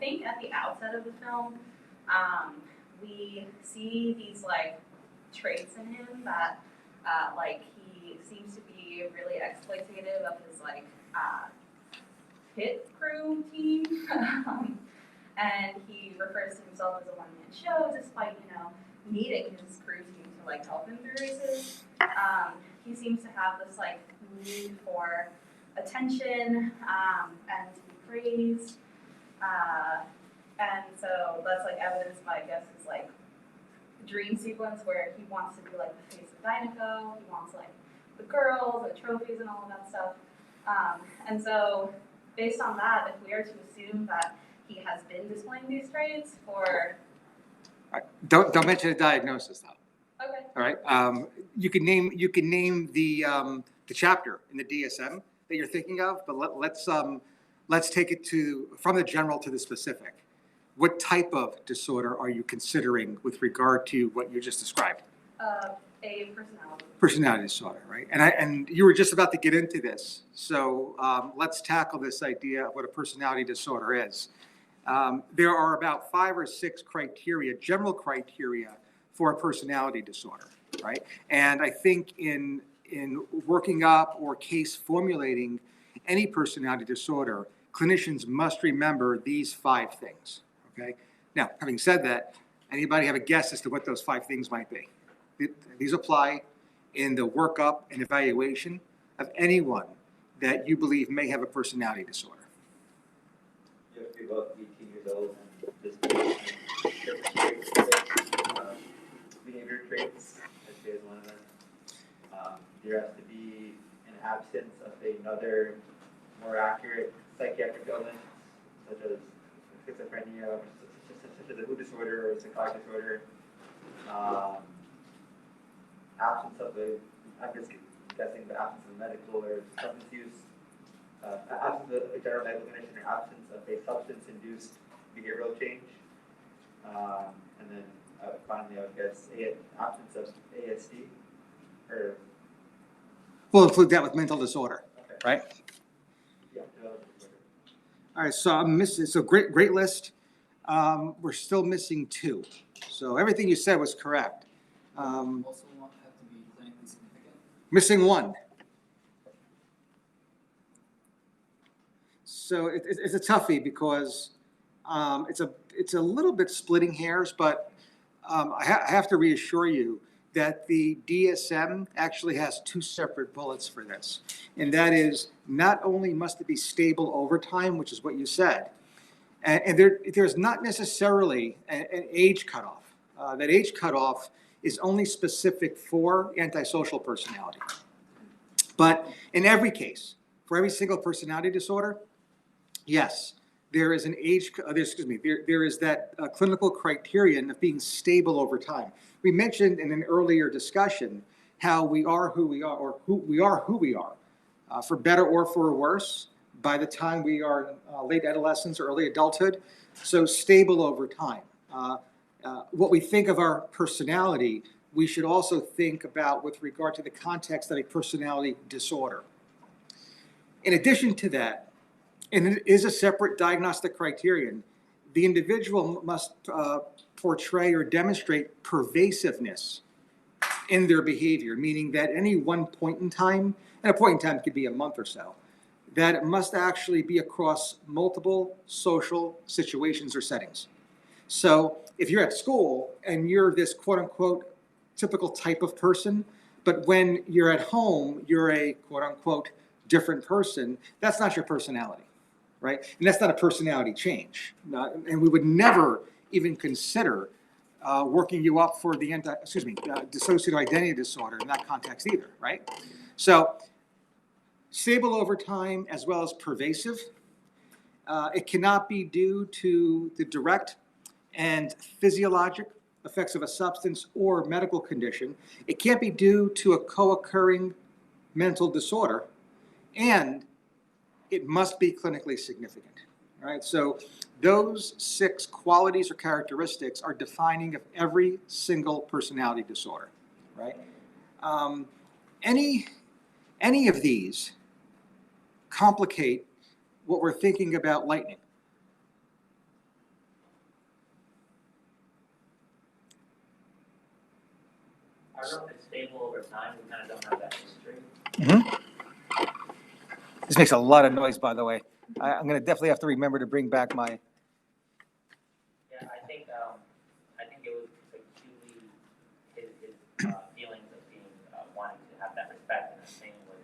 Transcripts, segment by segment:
think at the outset of the film, we see these like traits in him that like he seems to be really exploitative of his like pit crew team, and he refers to himself as a one-man show, despite needing his crew team to like help him through races. He seems to have this like need for attention and to be praised, and so that's like evidenced by, I guess, his like dream sequence where he wants to be like the face of Dinoco. He wants like the girls, the trophies, and all of that stuff. And so, based on that, if we are to assume that he has been displaying these traits for don't mention a diagnosis though. Okay. All right. You can name the chapter in the DSM that you're thinking of, but let's take it from the general to the specific. What type of disorder are you considering with regard to what you just described? A personality. Personality disorder, right? And you were just about to get into this, so let's tackle this idea of what a personality disorder is. There are about 5 or 6 criteria, general criteria for a personality disorder, right? And I think in working up or case formulating any personality disorder, clinicians must remember these 5 things, okay? Now, having said that, anybody have a guess as to what those 5 things might be? These apply in the workup and evaluation of anyone that you believe may have a personality disorder. You have to be about 18 years old and just different traits, behavior traits, I'd say is one of them. There has to be an absence of another more accurate psychiatric illness, such as schizophrenia, such as a mood disorder or psychotic disorder. Absence of I'm just guessing the absence of medical or substance use, absence of a general medical condition, or absence of a substance-induced behavioral change, and then finally, I would guess absence of ASD, or We'll include that with mental disorder, okay. right? Yeah, developmental disorder. All right, so I'm missing. So great list. We're still missing 2. So everything you said was correct. Also won't have to be clinically significant. Missing 1. So it's a toughie because it's a little bit splitting hairs, but I have to reassure you that the DSM actually has 2 separate bullets for this, and that is not only must it be stable over time, which is what you said, and there's not necessarily an age cutoff. That age cutoff is only specific for antisocial personality. But in every case, for every single personality disorder, yes, there is an age, there is that clinical criterion of being stable over time. We mentioned in an earlier discussion how we are who we are, or who we are, for better or for worse, by the time we are late adolescence or early adulthood. So stable over time. What we think of our personality, we should also think about with regard to the context of a personality disorder. In addition to that, and it is a separate diagnostic criterion, the individual must portray or demonstrate pervasiveness in their behavior, meaning that at any one point in time, and a point in time could be a month or so, that it must actually be across multiple social situations or settings. So if you're at school and you're this quote unquote typical type of person, but when you're at home, you're a quote unquote different person, that's not your personality, right? And that's not a personality change. And we would never even consider working you up for the dissociative identity disorder in that context either, right? So stable over time as well as pervasive. It cannot be due to the direct and physiologic effects of a substance or medical condition. It can't be due to a co-occurring mental disorder, and it must be clinically significant, right? So those 6 qualities or characteristics are defining of every single personality disorder, right? Any of these complicate what we're thinking about lightning. don't know if it's stable over time, we kind of don't have that history. This makes a lot of noise, by the way. I'm gonna definitely have to remember to bring back my, Yeah, I think it was acutely his feelings of being, wanting to have that respect, and I think was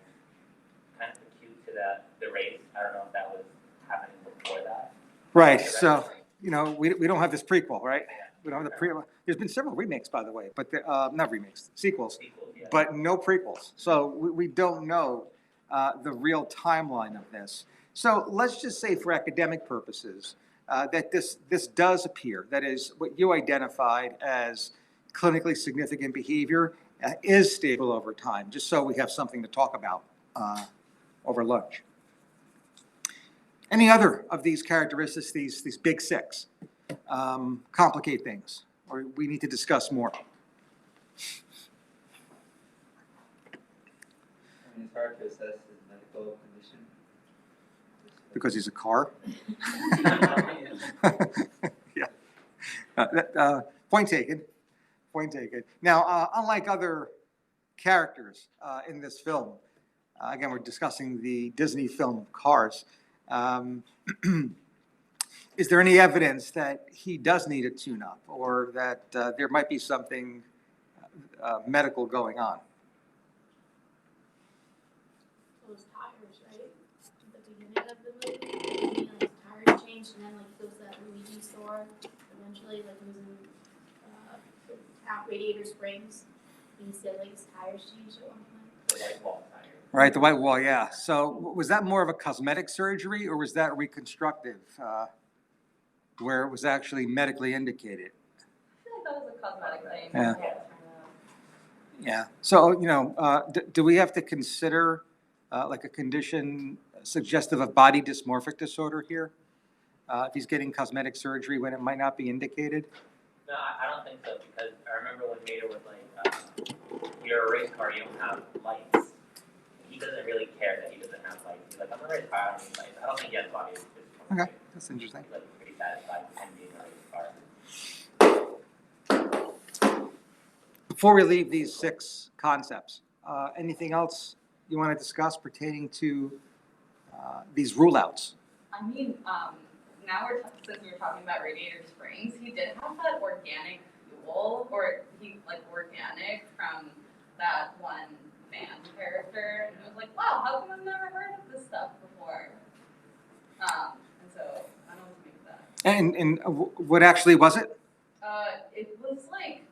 kind of acute to the race. I don't know if that was happening before that. right, so, you know, we don't have this prequel, right? We don't have the prequel. There's been several remakes, by the way, but, not remakes, sequels, Sequels, yeah. but no prequels. So we don't know the real timeline of this. So let's just say for academic purposes, that this does appear, that is what you identified as clinically significant behavior is stable over time, just so we have something to talk about over lunch. Any other of these characteristics, these big six, complicate things, or we need to discuss more? I mean, it's hard to assess his medical condition. Because he's a car? Yeah. Point taken. Point taken. Now, unlike other characters in this film, again, we're discussing the Disney film Cars. Is there any evidence that he does need a tune-up, or that there might be something medical going on? Those tires, right? At the beginning of the movie, and, like, tires changed, and then like goes to that Luigi store. Eventually, like he was in at Radiator Springs, and he said like his tires changed at one point. The white wall tire. Right, the white wall, yeah. So was that more of a cosmetic surgery, or was that reconstructive, where it was actually medically indicated? I feel like that was a cosmetic thing. Yeah. Yeah. Yeah. So, you know, do we have to consider like a condition suggestive of body dysmorphic disorder here? If he's getting cosmetic surgery when it might not be indicated? No, I don't think so, because I remember when Mater was like, you're a race car, you don't have lights. He doesn't really care that he doesn't have lights. He's like, I'm a race car, I don't need lights. I don't think he has body dysmorphia. Okay, that's interesting. He's like pretty satisfied with him being a race car. Before we leave these six concepts, anything else you want to discuss pertaining to these rule outs? I mean, now since we were talking about Radiator Springs, he did have that organic fuel, or organic from that one fan character, and it was like, wow, how come I've never heard of this stuff before? And so I don't know what to make of that. And what actually was it? It was like,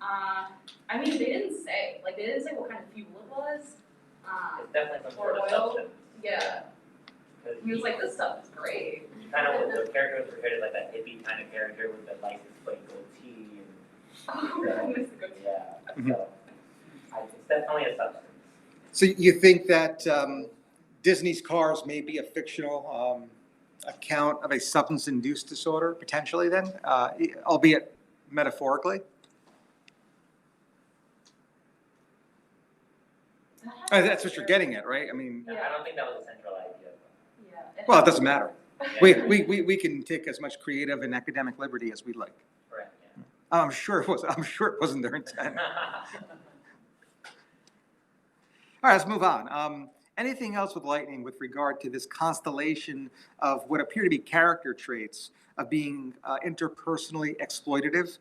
I mean, they didn't say what kind of fuel it was. It's definitely some Or sort of oil. substance. Yeah, 'Cause he was like, this stuff is great. kind of the character was portrayed as like that hippie kind of character with the license plate goatee and Oh, really? Missed the good- yeah. Mhm. So it's definitely a substance. So you think that Disney's Cars may be a fictional account of a substance-induced disorder, potentially then, albeit metaphorically? That's what you're getting at, right? I mean, No, I don't think that was a central idea. Yeah. well, it doesn't matter. We can take as much creative and academic liberty as we like. Correct, yeah. I'm sure it wasn't their intent. All right, let's move on. Anything else with Lightning with regard to this constellation of what appear to be character traits of being interpersonally exploitative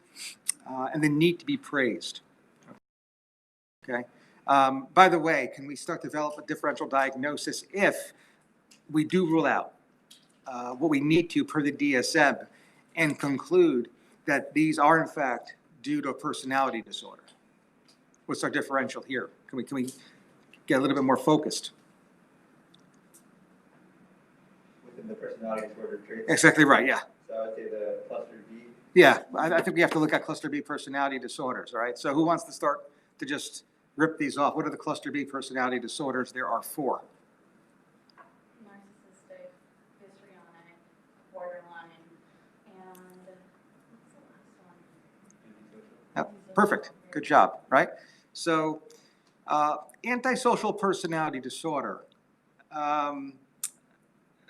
and the need to be praised? Okay. By the way, can we start to develop a differential diagnosis if we do rule out what we need to per the DSM and conclude that these are in fact due to a personality disorder? What's our differential here? Can we get a little bit more focused? Within the personality disorder traits. Exactly right, yeah. So I would say the cluster B. Yeah, I think we have to look at cluster B personality disorders, all right? So who wants to start to just rip these off? What are the cluster B personality disorders? There are 4. Narcissistic, histrionic, borderline, and what's the last one? Yep, perfect. Good job, right? So antisocial personality disorder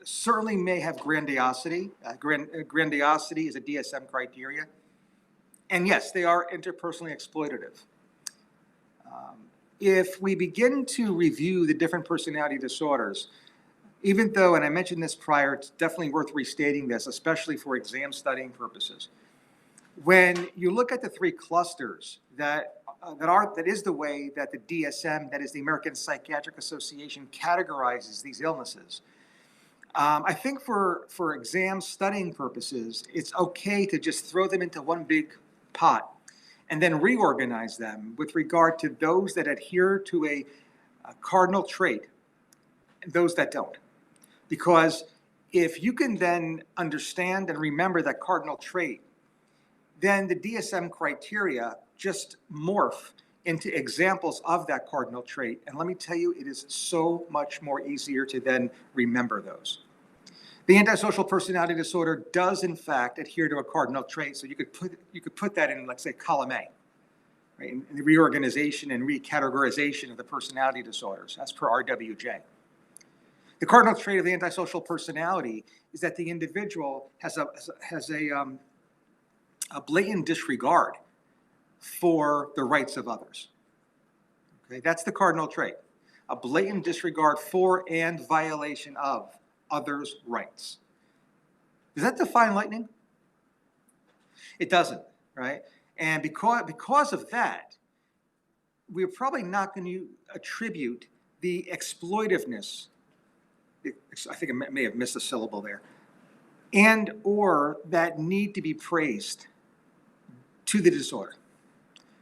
certainly may have grandiosity. Grandiosity is a DSM criteria. And yes, they are interpersonally exploitative. If we begin to review the different personality disorders, even though, and I mentioned this prior, it's definitely worth restating this, especially for exam studying purposes. When you look at the three clusters that is the way that the DSM, that is the American Psychiatric Association, categorizes these illnesses. I think for exam studying purposes, it's okay to just throw them into one big pot and then reorganize them with regard to those that adhere to a cardinal trait and those that don't. Because if you can then understand and remember that cardinal trait, then the DSM criteria just morph into examples of that cardinal trait. And let me tell you, it is so much more easier to then remember those. The antisocial personality disorder does in fact adhere to a cardinal trait. So you could put that in, let's say, column A, right, in the reorganization and recategorization of the personality disorders, as per RWJ. The cardinal trait of the antisocial personality is that the individual has a blatant disregard for the rights of others. Okay, that's the cardinal trait, a blatant disregard for and violation of others' rights. Does that define lightning? It doesn't, right? And because of that, we're probably not going to attribute the exploitiveness, I think I may have missed a syllable there, and or that need to be praised to the disorder.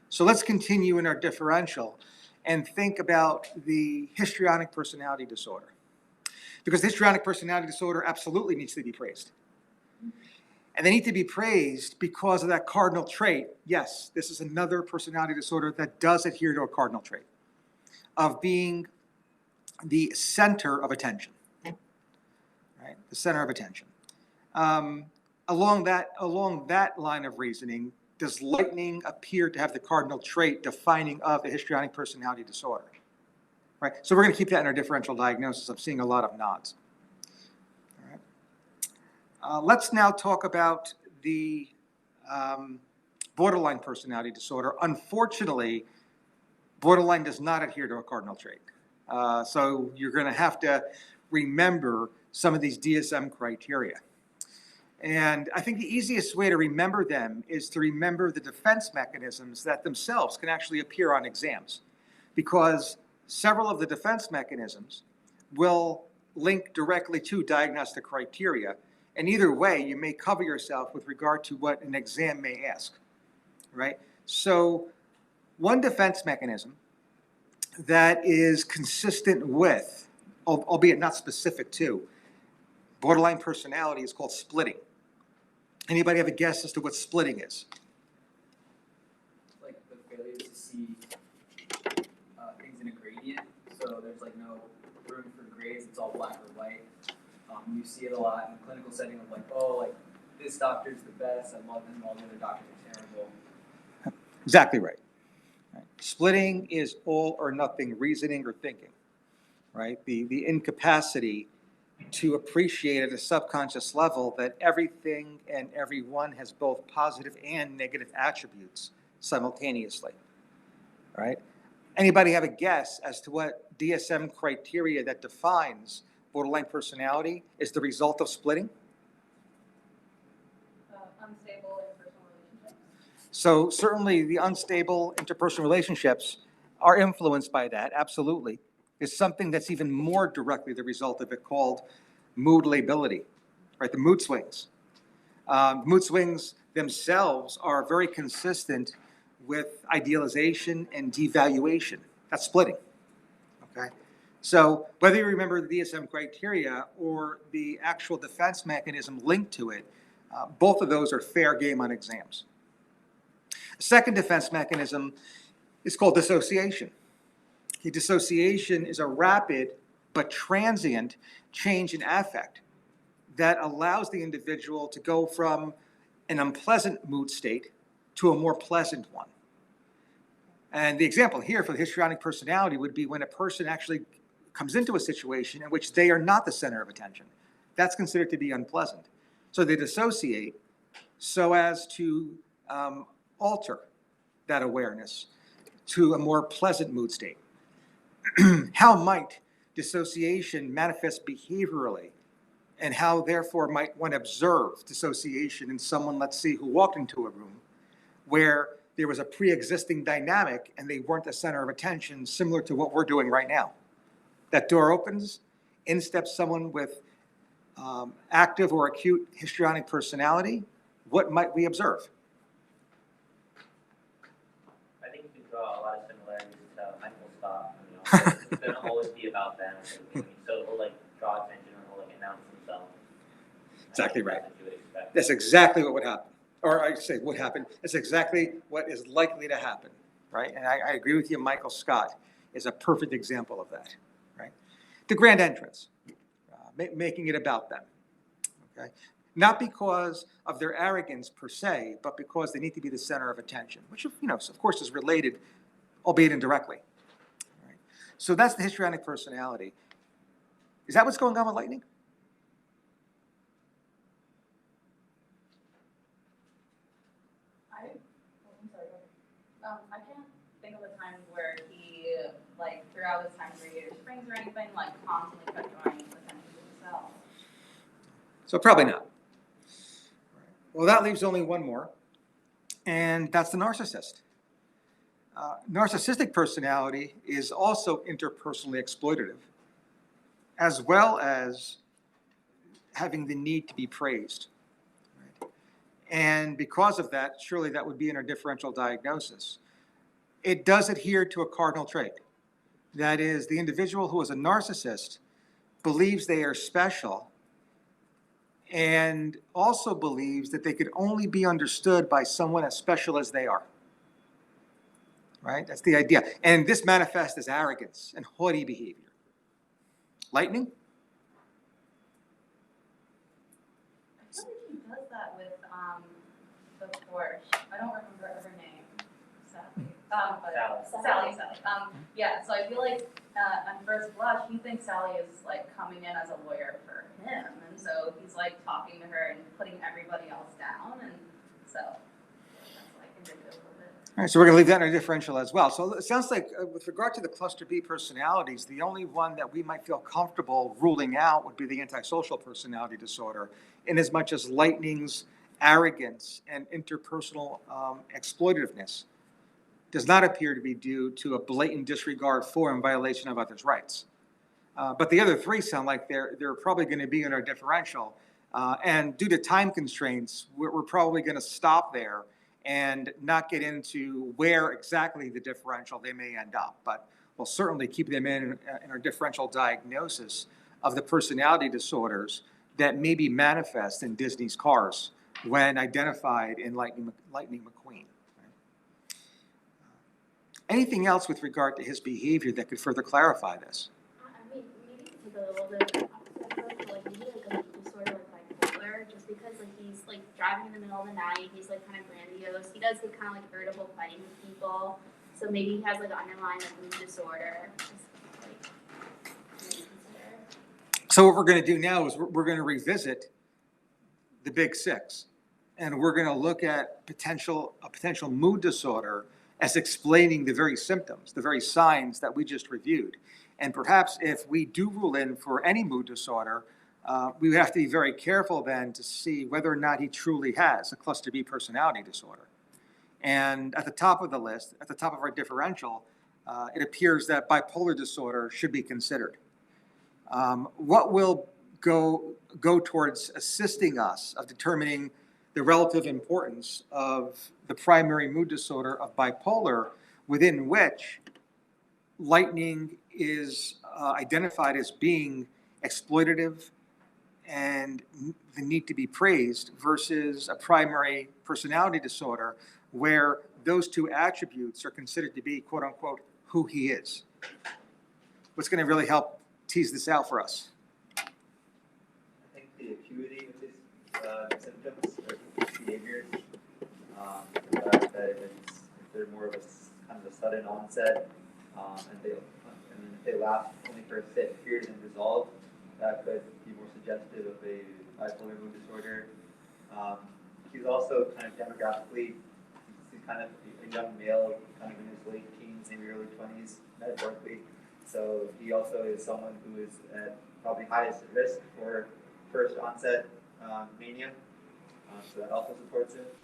So let's continue in our differential and think about the histrionic personality disorder. Because the histrionic personality disorder absolutely needs to be praised. And they need to be praised because of that cardinal trait. Yes, this is another personality disorder that does adhere to a cardinal trait of being the center of attention, right? The center of attention. Along that line of reasoning, does lightning appear to have the cardinal trait defining of the histrionic personality disorder? Right? So we're going to keep that in our differential diagnosis. I'm seeing a lot of nods. All right. Let's now talk about the borderline personality disorder. Unfortunately, borderline does not adhere to a cardinal trait. So you're going to have to remember some of these DSM criteria. And I think the easiest way to remember them is to remember the defense mechanisms that themselves can actually appear on exams, because several of the defense mechanisms will link directly to diagnostic criteria. And either way, you may cover yourself with regard to what an exam may ask, right? So one defense mechanism that is consistent with, albeit not specific to, borderline personality is called splitting. Anybody have a guess as to what splitting is? Like the failure to see things in a gradient. So there's like no room for grades. It's all black or white. You see it a lot in the clinical setting of like, oh, like this doctor's the best. I love him. All the other doctors are terrible. Exactly right. Splitting is all or nothing reasoning or thinking, right? The incapacity to appreciate at a subconscious level that everything and everyone has both positive and negative attributes simultaneously, right? Anybody have a guess as to what DSM criteria that defines borderline personality is the result of splitting? Unstable interpersonal relationships. So certainly the unstable interpersonal relationships are influenced by that, absolutely. There's something that's even more directly the result of it called mood lability, right? The mood swings. Mood swings themselves are very consistent with idealization and devaluation. That's splitting, okay? So whether you remember the DSM criteria or the actual defense mechanism linked to it, both of those are fair game on exams. The second defense mechanism is called dissociation. The dissociation is a rapid but transient change in affect that allows the individual to go from an unpleasant mood state to a more pleasant one. And the example here for the histrionic personality would be when a person actually comes into a situation in which they are not the center of attention. That's considered to be unpleasant. So they dissociate so as to alter that awareness to a more pleasant mood state? How might dissociation manifest behaviorally, and how therefore might one observe dissociation in someone, let's see, who walked into a room where there was a pre-existing dynamic and they weren't the center of attention, similar to what we're doing right now. That door opens, in steps someone with active or acute histrionic personality. What might we observe? I think you can draw a lot of similarities to Michael Scott. You know, it's gonna always be about them. So he'll like draw attention or he'll like announce himself. Exactly right. That's what you would expect. That's exactly what would happen. Or I say what happened. It's exactly what is likely to happen, right? And I agree with you, Michael Scott is a perfect example of that, right? The grand entrance, making it about them, okay? Not because of their arrogance per se, but because they need to be the center of attention, which, you know, of course is related, albeit indirectly. Right? So that's the histrionic personality. Is that what's going on with lightning? I can't think of a time where he, like, throughout his time at Radiator Springs or anything, like, constantly kept drawing attention to himself. So probably not. Well, that leaves only one more, and that's the narcissist. Narcissistic personality is also interpersonally exploitative, as well as having the need to be praised. Right? And because of that, surely that would be in our differential diagnosis. It does adhere to a cardinal trait. That is, the individual who is a narcissist believes they are special and also believes that they could only be understood by someone as special as they are. Right? That's the idea. And this manifests as arrogance and haughty behavior. Lightning? I feel like he does that with the Porsche. I don't remember her name, sadly. Sally. Yeah, so I feel like on first blush, he thinks Sally is like coming in as a lawyer for him, and so he's like talking to her and putting everybody else down, and so that's like indicative of it. All right, so we're going to leave that in our differential as well. So it sounds like with regard to the cluster B personalities, the only one that we might feel comfortable ruling out would be the antisocial personality disorder, in as much as lightning's arrogance and interpersonal exploitativeness does not appear to be due to a blatant disregard for and violation of others' rights. But the other three sound like they're probably going to be in our differential. And due to time constraints, we're probably going to stop there and not get into where exactly the differential they may end up. But we'll certainly keep them in our differential diagnosis of the personality disorders that may be manifest in Disney's Cars when identified in Lightning McQueen. Anything else with regard to his behavior that could further clarify this? I mean, maybe you could take a little bit of the opposite approach, like maybe like a mood disorder like bipolar, just because like he's like driving in the middle of the night, he's like kind of grandiose, he does get kind of like irritable fighting with people, so maybe he has like an underlying like mood disorder. Just, like, maybe consider. So what we're going to do now is we're going to revisit the big six, and we're going to look at a potential mood disorder as explaining the very symptoms, the very signs that we just reviewed. And perhaps if we do rule in for any mood disorder, we would have to be very careful then to see whether or not he truly has a cluster B personality disorder. And at the top of the list, at the top of our differential, it appears that bipolar disorder should be considered. What will go towards assisting us of determining the relative importance of the primary mood disorder of bipolar, within which lightning is identified as being exploitative and the need to be praised, versus a primary personality disorder where those two attributes are considered to be, quote unquote, who he is. What's going to really help tease this out for us? I think the acuity of his symptoms or behaviors, the fact that if they're more of a kind of a sudden onset, and if they last only for a set period and resolve, that could be more suggestive of a bipolar mood disorder. He's also kind of demographically, he's kind of a young male, kind of in his late teens, maybe early 20s, metaphorically. So he also is someone who is at probably highest risk for first onset mania. So that also supports it.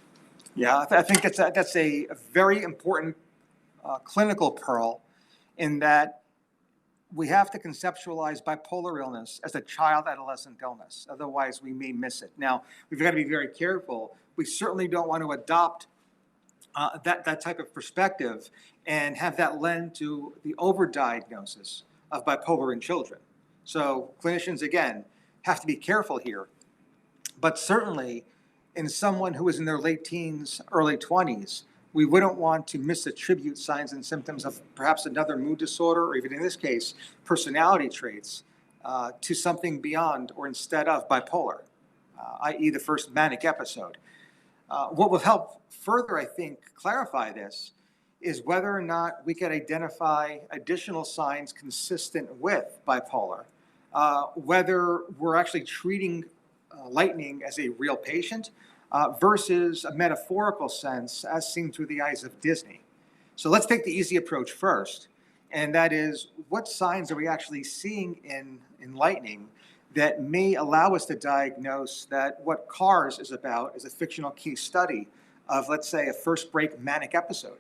Yeah, I think that's a very important clinical pearl in that we have to conceptualize bipolar illness as a child-adolescent illness. Otherwise, we may miss it. Now, we've got to be very careful. We certainly don't want to adopt that type of perspective and have that lend to the overdiagnosis of bipolar in children. So clinicians, again, have to be careful here. But certainly, in someone who is in their late teens, early 20s, we wouldn't want to misattribute signs and symptoms of perhaps another mood disorder, or even in this case, personality traits, to something beyond or instead of bipolar, i.e. the first manic episode. What will help further, I think, clarify this is whether or not we can identify additional signs consistent with bipolar, whether we're actually treating Lightning as a real patient versus a metaphorical sense as seen through the eyes of Disney. So let's take the easy approach first, and that is, what signs are we actually seeing in Lightning that may allow us to diagnose that what Cars is about is a fictional case study of, let's say, a first break manic episode?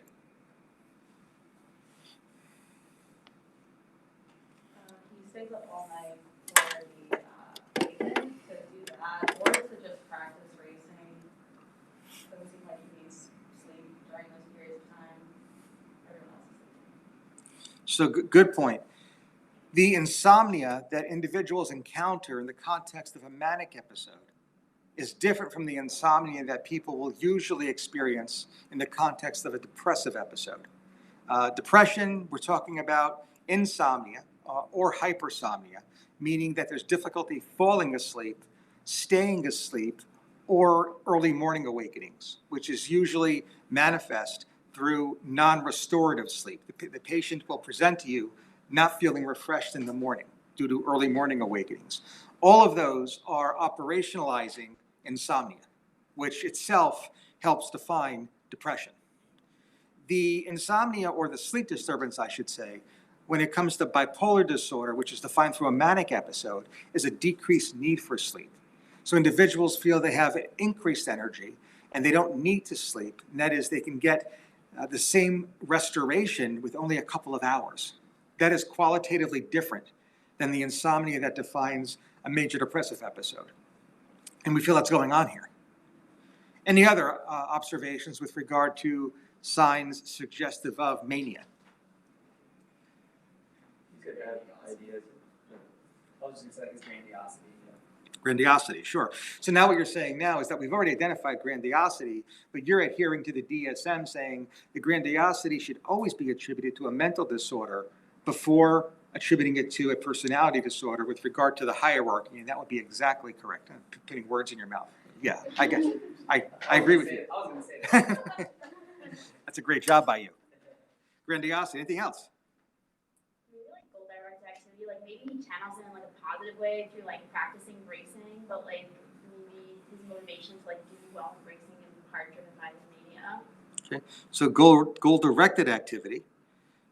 He stays up all night for the weekend to do that, or to just practice racing. Doesn't seem like he needs sleep during those periods of time. Everyone else is sleeping. So good point. The insomnia that individuals encounter in the context of a manic episode is different from the insomnia that people will usually experience in the context of a depressive episode. Depression, we're talking about insomnia or hypersomnia, meaning that there's difficulty falling asleep, staying asleep, or early morning awakenings, which is usually manifest through non-restorative sleep. The patient will present to you not feeling refreshed in the morning due to early morning awakenings. All of those are operationalizing insomnia, which itself helps define depression. The insomnia, or the sleep disturbance, I should say, when it comes to bipolar disorder, which is defined through a manic episode, is a decreased need for sleep. So individuals feel they have increased energy and they don't need to sleep, and that is, they can get the same restoration with only a couple of hours. That is qualitatively different than the insomnia that defines a major depressive episode. And we feel that's going on here. Any other observations with regard to signs suggestive of mania? You could have ideas. I was just gonna say his grandiosity. Grandiosity, sure. So now what you're saying now is that we've already identified grandiosity, but you're adhering to the DSM saying the grandiosity should always be attributed to a mental disorder before attributing it to a personality disorder with regard to the hierarchy, and that would be exactly correct. I'm putting words in your mouth. Yeah, I get you. I agree with you. I was gonna say that. That's a great job by you. Grandiosity, anything else? Maybe like goal directed activity, like maybe he channels it in like a positive way through like practicing racing, but like maybe his motivation to like do well in racing is part driven by his mania. So goal-directed activity.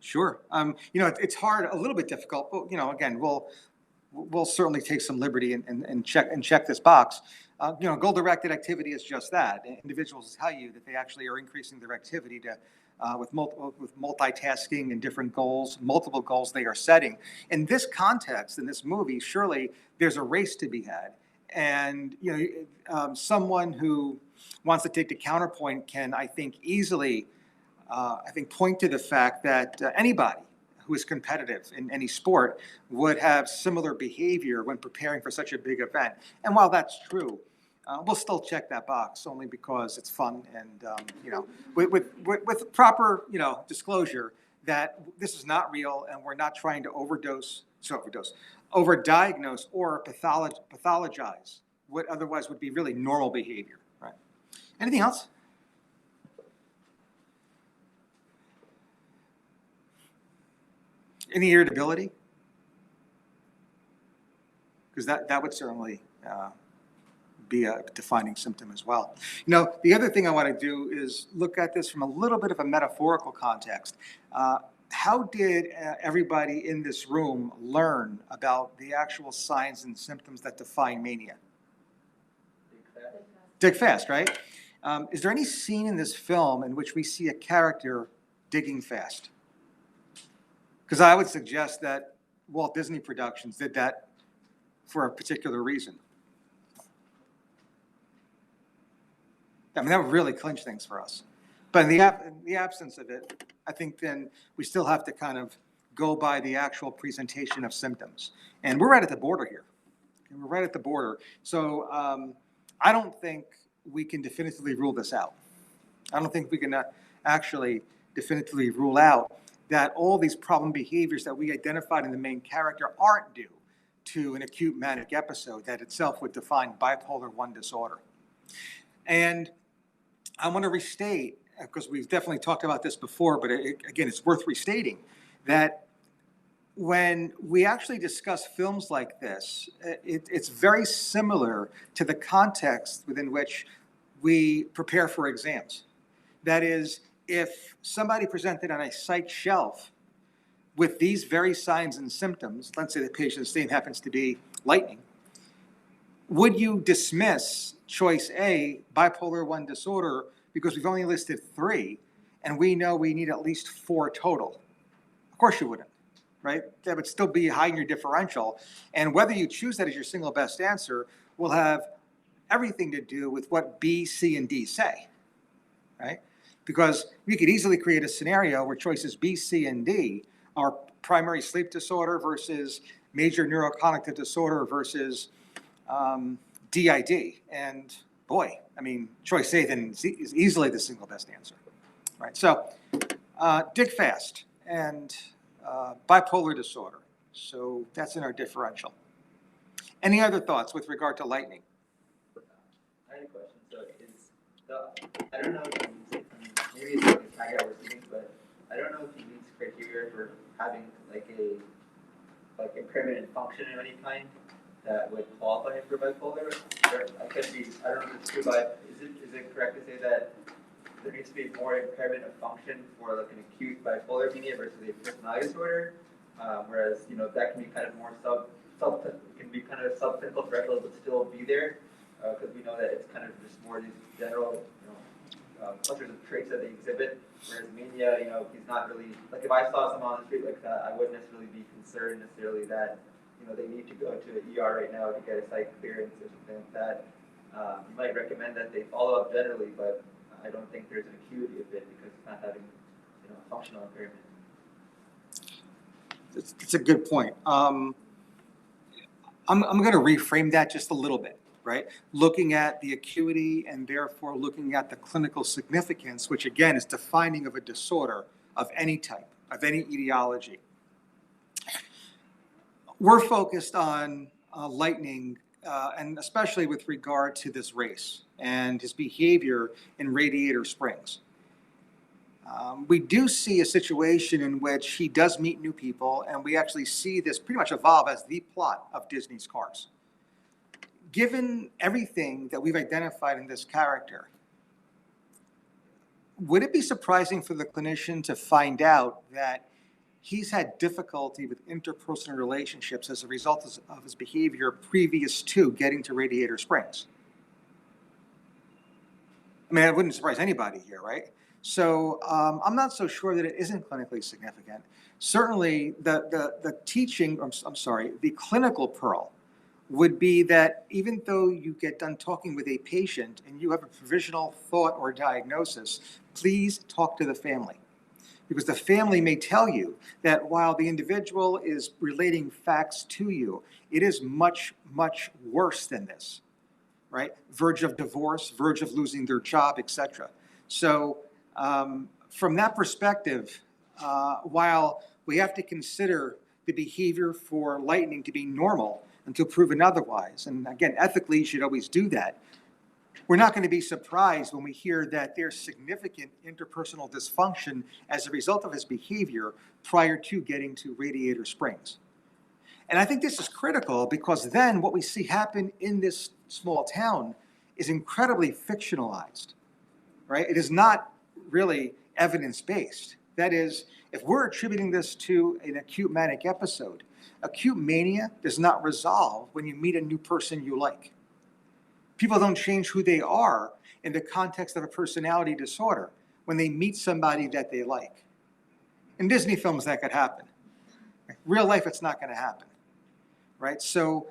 Sure. It's hard, a little bit difficult, but, again, we'll certainly take some liberty and check this box. Goal-directed activity is just that. Individuals tell you that they actually are increasing their activity with multitasking and different goals, multiple goals they are setting. In this context, in this movie, surely there's a race to be had. And, someone who wants to take the counterpoint can, I think, easily point to the fact that anybody who is competitive in any sport would have similar behavior when preparing for such a big event. And while that's true, we'll still check that box only because it's fun and, with proper, disclosure that this is not real and we're not trying to overdiagnose or pathologize what otherwise would be really normal behavior, right? Anything else? Any irritability? Because that would certainly be a defining symptom as well. You know, the other thing I want to do is look at this from a little bit of a metaphorical context. How did everybody in this room learn about the actual signs and symptoms that define mania? Dig fast, right? Is there any scene in this film in which we see a character digging fast? Because I would suggest that Walt Disney Productions did that for a particular reason. I mean, that would really clinch things for us. But in the absence of it, I think then we still have to kind of go by the actual presentation of symptoms. And we're right at the border here. We're right at the border. So I don't think we can definitively rule this out. I don't think we can actually definitively rule out that all these problem behaviors that we identified in the main character aren't due to an acute manic episode that itself would define bipolar 1 disorder. And I want to restate, because we've definitely talked about this before, but again, it's worth restating, that when we actually discuss films like this, it's very similar to the context within which we prepare for exams. That is, if somebody presented on a psych shelf with these very signs and symptoms, let's say the patient's name happens to be lightning, would you dismiss choice A, bipolar 1 disorder, because we've only listed 3, and we know we need at least 4 total? Of course you wouldn't, right? That would still be high in your differential. And whether you choose that as your single best answer will have everything to do with what B, C, and D say, right? Because we could easily create a scenario where choices B, C, and D are primary sleep disorder versus major neurocognitive disorder versus DID. And boy, I mean, choice A then is easily the single best answer, right? So dig fast and bipolar disorder. So that's in our differential. Any other thoughts with regard to lightning? I had a question. So I don't know if he meets, maybe it's like a caveat we're seeing, but I don't know if he meets criteria for having like impairment in function of any kind that would qualify him for bipolar. Or I don't know if it's true, but is it correct to say that there needs to be more impairment of function for like an acute bipolar mania versus a personality disorder? Whereas, you know, that can be kind of more subclinical threshold, but still be there, because we know that it's kind of just more these general, clusters of traits that they exhibit. Whereas mania, you know, he's not really, like if I saw someone on the street like that, I wouldn't necessarily be concerned necessarily that, you know, they need to go to the ER right now to get a psych clearance or something like that. You might recommend that they follow up generally, but I don't think there's an acuity of it because it's not having, you know, functional impairment. It's a good point. I'm going to reframe that just a little bit, right? Looking at the acuity and therefore looking at the clinical significance, which again is defining of a disorder of any type, of any etiology. We're focused on lightning, and especially with regard to this race and his behavior in Radiator Springs. We do see a situation in which he does meet new people, and we actually see this pretty much evolve as the plot of Disney's Cars. Given everything that we've identified in this character, would it be surprising for the clinician to find out that he's had difficulty with interpersonal relationships as a result of his behavior previous to getting to Radiator Springs? I mean, that wouldn't surprise anybody here, right? So I'm not so sure that it isn't clinically significant. Certainly, the clinical pearl would be that even though you get done talking with a patient and you have a provisional thought or diagnosis, please talk to the family. Because the family may tell you that while the individual is relating facts to you, it is much, much worse than this, right? Verge of divorce, verge of losing their job, etc. So from that perspective, while we have to consider the behavior for lightning to be normal until proven otherwise, and again, ethically you should always do that, we're not going to be surprised when we hear that there's significant interpersonal dysfunction as a result of his behavior prior to getting to Radiator Springs. And I think this is critical because then what we see happen in this small town is incredibly fictionalized, right? It is not really evidence-based. That is, if we're attributing this to an acute manic episode, acute mania does not resolve when you meet a new person you like. People don't change who they are in the context of a personality disorder when they meet somebody that they like. In Disney films, that could happen. Real life, it's not going to happen, right? So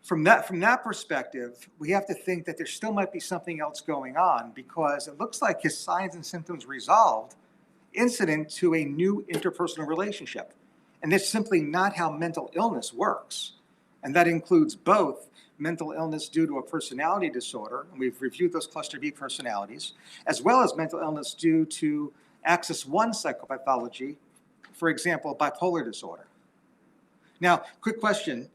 from that perspective, we have to think that there still might be something else going on because it looks like his signs and symptoms resolved incident to a new interpersonal relationship. And that's simply not how mental illness works. And that includes both mental illness due to a personality disorder, and we've reviewed those cluster B personalities, as well as mental illness due to axis 1 psychopathology, for example, bipolar disorder. Now, quick question.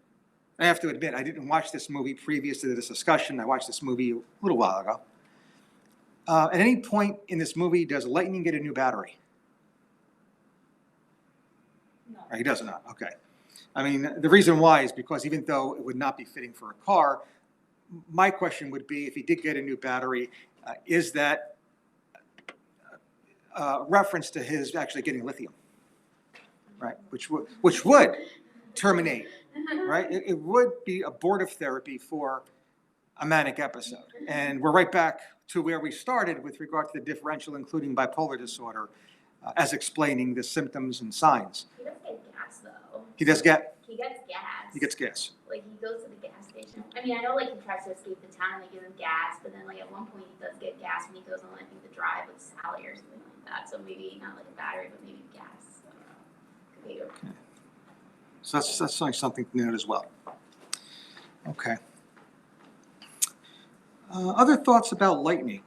I have to admit, I didn't watch this movie previous to this discussion. I watched this movie a little while ago. At any point in this movie, does Lightning get a new battery? No. He does not, okay. I mean, the reason why is because even though it would not be fitting for a car, my question would be, if he did get a new battery, is that reference to his actually getting lithium, right? Which would terminate, right? It would be abortive therapy for a manic episode. And we're right back to where we started with regard to the differential, including bipolar disorder, as explaining the symptoms and signs. He does get gas though. He does get, He gets gas. he gets gas. Like he goes to the gas station. I mean, I know like he tries to escape the town and they give him gas, but then like at one point he does get gas when he goes on I think the drive with Sally or something like that. So maybe not like a battery, but maybe gas. I don't know. Could be a- So that's something to note as well. Okay. Other thoughts about lightning?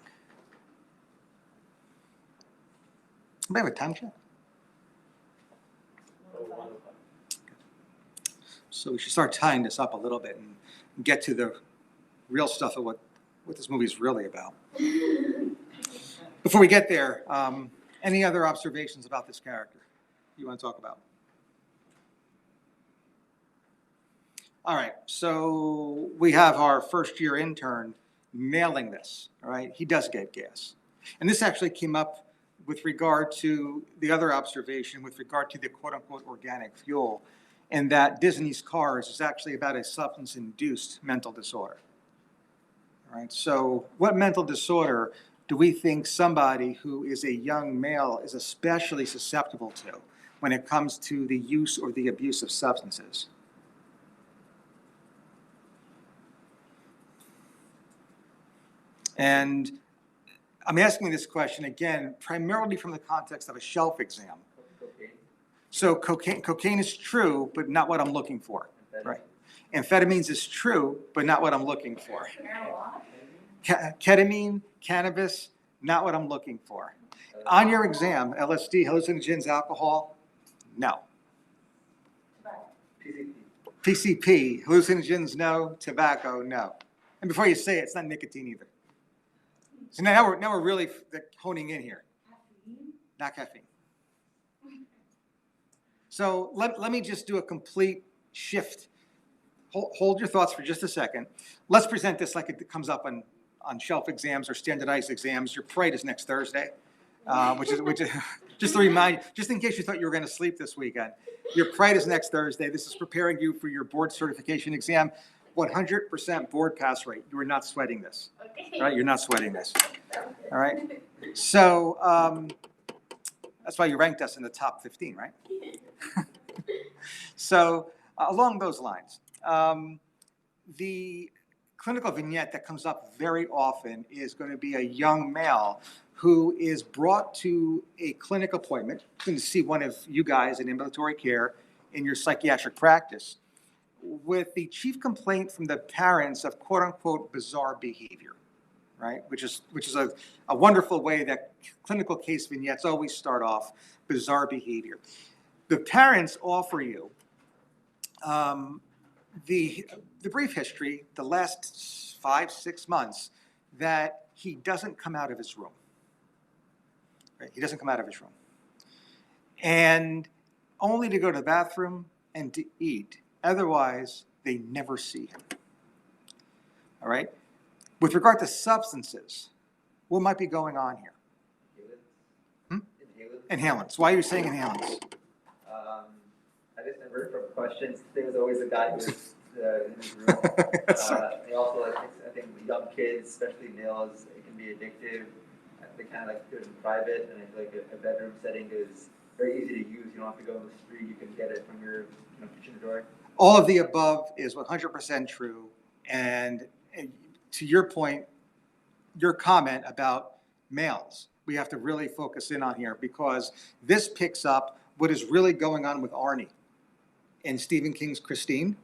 Anybody have a time check? So we should start tying this up a little bit and get to the real stuff of what this movie is really about. Before we get there, any other observations about this character you want to talk about? All right, so we have our first year intern nailing this, all right? He does get gas. And this actually came up with regard to the other observation with regard to the quote unquote organic fuel, and that Disney's Cars is actually about a substance-induced mental disorder. All right, so what mental disorder do we think somebody who is a young male is especially susceptible to when it comes to the use or the abuse of substances? And I'm asking this question again, primarily from the context of a shelf exam. Cocaine. So cocaine is true, but not what I'm looking for. Right. Amphetamines is true, but not what I'm looking for. Marijuana? Ketamine, cannabis, not what I'm looking for. On your exam, LSD, hallucinogens, alcohol, no. PCP. PCP, hallucinogens, no. Tobacco, no. And before you say it, it's not nicotine either. So now we're really honing in here. Caffeine? Not caffeine. So let me just do a complete shift. Hold your thoughts for just a second. Let's present this like it comes up on shelf exams or standardized exams. Your parade is next Thursday, which is just to remind you, just in case you thought you were going to sleep this weekend. Your parade is next Thursday. This is preparing you for your board certification exam. 100% board pass rate. You are not sweating this. Okay. Right? You're not sweating this. All right. So that's why you ranked us in the top 15, right? So along those lines, the clinical vignette that comes up very often is going to be a young male who is brought to a clinic appointment to see one of you guys in ambulatory care in your psychiatric practice with the chief complaint from the parents of quote unquote bizarre behavior, right? Which is a wonderful way that clinical case vignettes always start off, bizarre behavior. The parents offer you the brief history, the last 5-6 months, that he doesn't come out of his room. Right? He doesn't come out of his room. And only to go to the bathroom and to eat Otherwise, they never see him. All right? With regard to substances, what might be going on here? Hmm? Inhalants. Why are you saying inhalants? I just never from questions. There was always a guy who was in his room. They also, I think young kids, especially males, it can be addictive. They kind of like do it in private, and I feel like a bedroom setting is very easy to use. You don't have to go on the street. You can get it from your kitchen door. All of the above is 100% true. And to your point, your comment about males, we have to really focus in on here because this picks up what is really going on with Arnie in Stephen King's Christine,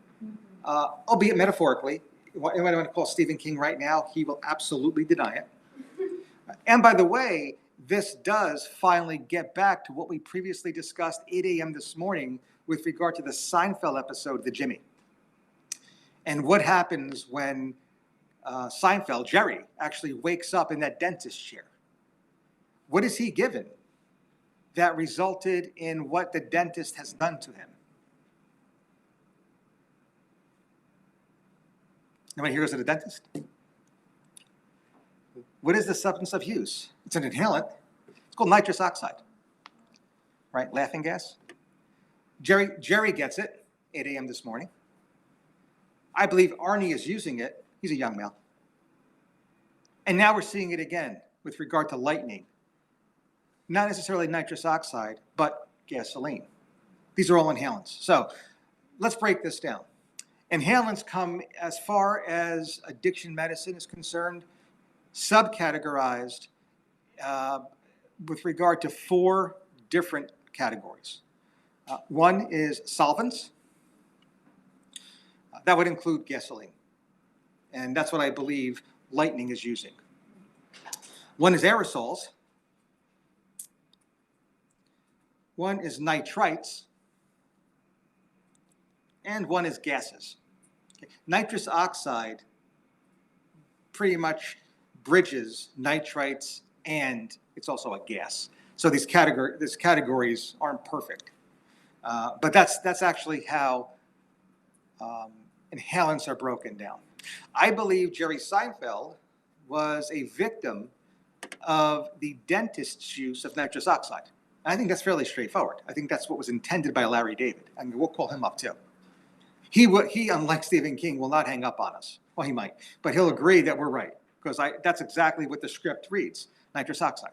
albeit metaphorically. Anyone want to call Stephen King right now, he will absolutely deny it. And by the way, this does finally get back to what we previously discussed 8 a.m. this morning with regard to the Seinfeld episode, The Jimmy. And what happens when Seinfeld, Jerry, actually wakes up in that dentist chair? What is he given that resulted in what the dentist has done to him? Nobody here goes to the dentist? What is the substance of use? It's an inhalant. It's called nitrous oxide, right? Laughing gas. Jerry gets it, 8 a.m. this morning. I believe Arnie is using it. He's a young male. And now we're seeing it again with regard to lightning. Not necessarily nitrous oxide, but gasoline. These are all inhalants. So let's break this down. Inhalants come, as far as addiction medicine is concerned, subcategorized with regard to 4 different categories. One is solvents. That would include gasoline. And that's what I believe lightning is using. One is aerosols. One is nitrites. And one is gases. Okay. Nitrous oxide pretty much bridges nitrites, and it's also a gas. So these categories aren't perfect. But that's actually how inhalants are broken down. I believe Jerry Seinfeld was a victim of the dentist's use of nitrous oxide. I think that's fairly straightforward. I think that's what was intended by Larry David. I mean, we'll call him up too. He, unlike Stephen King, will not hang up on us. Well, he might, but he'll agree that we're right because that's exactly what the script reads, nitrous oxide.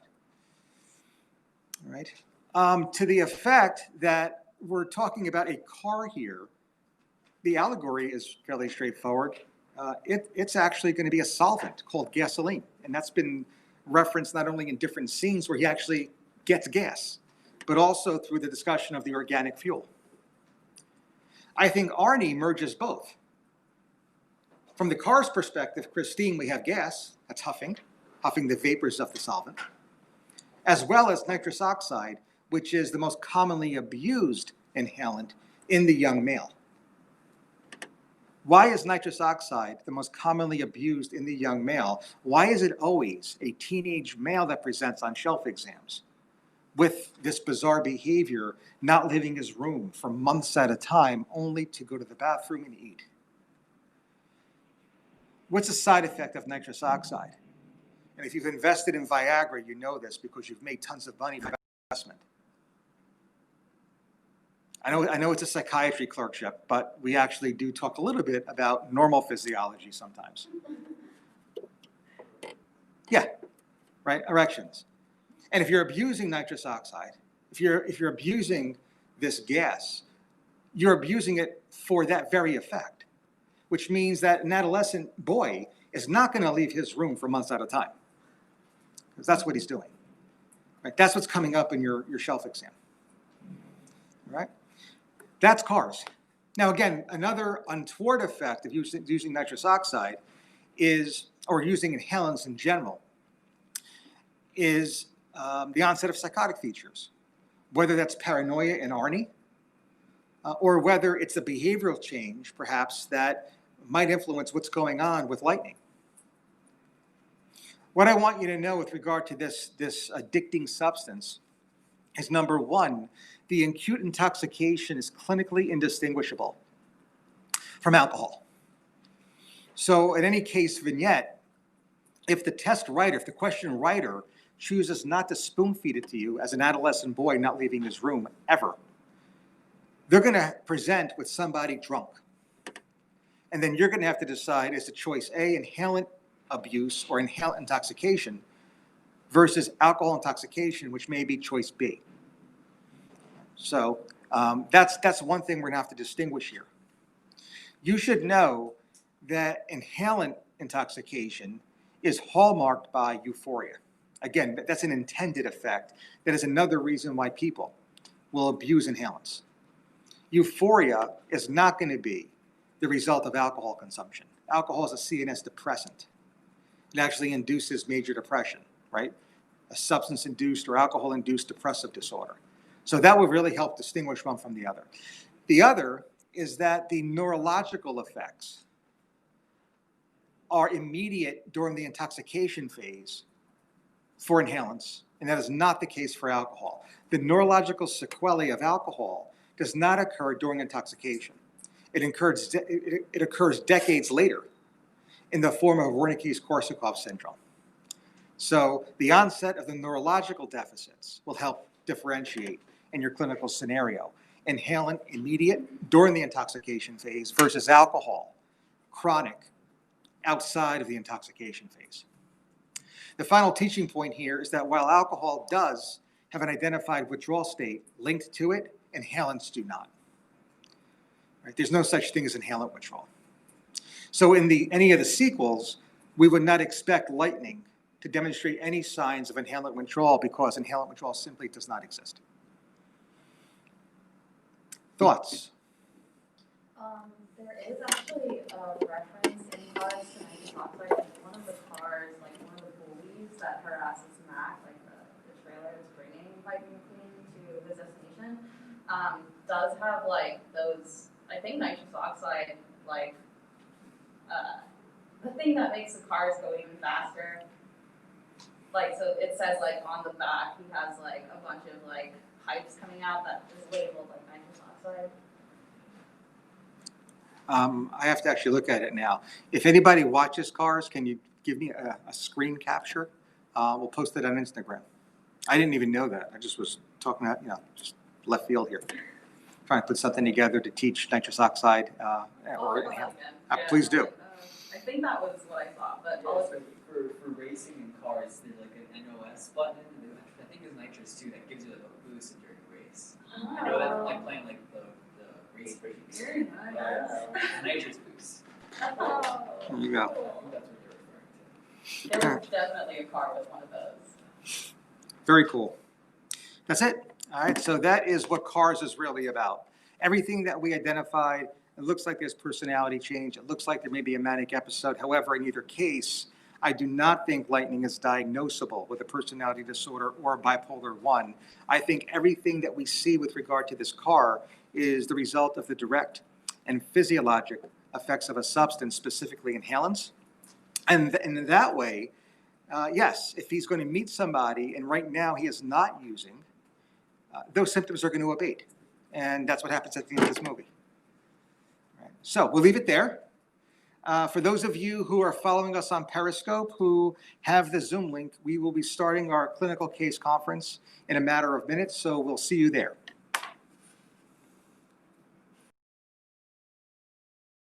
All right. To the effect that we're talking about a car here, the allegory is fairly straightforward. It's actually going to be a solvent called gasoline, and that's been referenced not only in different scenes where he actually gets gas, but also through the discussion of the organic fuel. I think Arnie merges both. From the car's perspective, Christine, we have gas, that's huffing the vapors of the solvent, as well as nitrous oxide, which is the most commonly abused inhalant in the young male. Why is nitrous oxide the most commonly abused in the young male? Why is it always a teenage male that presents on shelf exams with this bizarre behavior, not leaving his room for months at a time, only to go to the bathroom and eat? What's a side effect of nitrous oxide? And if you've invested in Viagra, you know this because you've made tons of money from investment. I know it's a psychiatry clerkship, but we actually do talk a little bit about normal physiology sometimes. Yeah, right, erections. And if you're abusing nitrous oxide, if you're abusing this gas, you're abusing it for that very effect, which means that an adolescent boy is not going to leave his room for months at a time, because that's what he's doing. Right? That's what's coming up in your shelf exam. All right? That's cars. Now, again, another untoward effect of using nitrous oxide is, or using inhalants in general, is the onset of psychotic features, whether that's paranoia in Arnie, or whether it's a behavioral change, perhaps, that might influence what's going on with lightning. What I want you to know with regard to this addicting substance is, number one, the acute intoxication is clinically indistinguishable. from alcohol. So in any case vignette, if the test writer, if the question writer chooses not to spoon feed it to you as an adolescent boy not leaving his room ever, they're going to present with somebody drunk. And then you're going to have to decide, is the choice A, inhalant abuse or inhalant intoxication, versus alcohol intoxication, which may be choice B. So that's one thing we're going to have to distinguish here. You should know that inhalant intoxication is hallmarked by euphoria. Again, that's an intended effect. That is another reason why people will abuse inhalants. Euphoria is not going to be the result of alcohol consumption. Alcohol is a CNS depressant. It actually induces major depression, right? A substance-induced or alcohol-induced depressive disorder. So that would really help distinguish one from the other. The other is that the neurological effects are immediate during the intoxication phase for inhalants, and that is not the case for alcohol. The neurological sequelae of alcohol does not occur during intoxication. It occurs decades later in the form of Wernicke-Korsakoff syndrome. So the onset of the neurological deficits will help differentiate in your clinical scenario. Inhalant, immediate, during the intoxication phase, versus alcohol, chronic, outside of the intoxication phase. The final teaching point here is that while alcohol does have an identified withdrawal state linked to it, inhalants do not. Right? There's no such thing as inhalant withdrawal. So in any of the sequels, we would not expect lightning to demonstrate any signs of inhalant withdrawal because inhalant withdrawal simply does not exist. Thoughts? There is actually a reference in Cars to nitrous oxide. Like one of the cars, like one of the bullies that harasses Mac, like the trailer is bringing Lightning McQueen to his destination, does have like those, I think nitrous oxide, like the thing that makes the cars go even faster. Like, so it says like on the back, he has like a bunch of like pipes coming out that is labeled like nitrous oxide. I have to actually look at it now. If anybody watches Cars, can you give me a screen capture? We'll post it on Instagram. I didn't even know that. I just was talking about, just left field here. Trying to put something together to teach nitrous oxide. Please do. I think that was what I thought, but Yeah, so for racing in cars, there's like an NOS button, and I think there's nitrous too, that gives you like a boost during a race. I know that's like playing like the race games. Very nice. Nitrous boost. Oh, There you go. I think that's what they're referring to. there was definitely a car with one of those. Very cool. That's it. All right, so that is what Cars is really about. Everything that we identified, it looks like there's personality change. It looks like there may be a manic episode. However, in either case, I do not think Lightning is diagnosable with a personality disorder or bipolar 1. I think everything that we see with regard to this car is the result of the direct and physiologic effects of a substance, specifically inhalants. And in that way, yes, if he's going to meet somebody and right now he is not using, those symptoms are going to abate. And that's what happens at the end of this movie. Right. So we'll leave it there. For those of you who are following us on Periscope, who have the Zoom link, we will be starting our clinical case conference in a matter of minutes, so we'll see you there.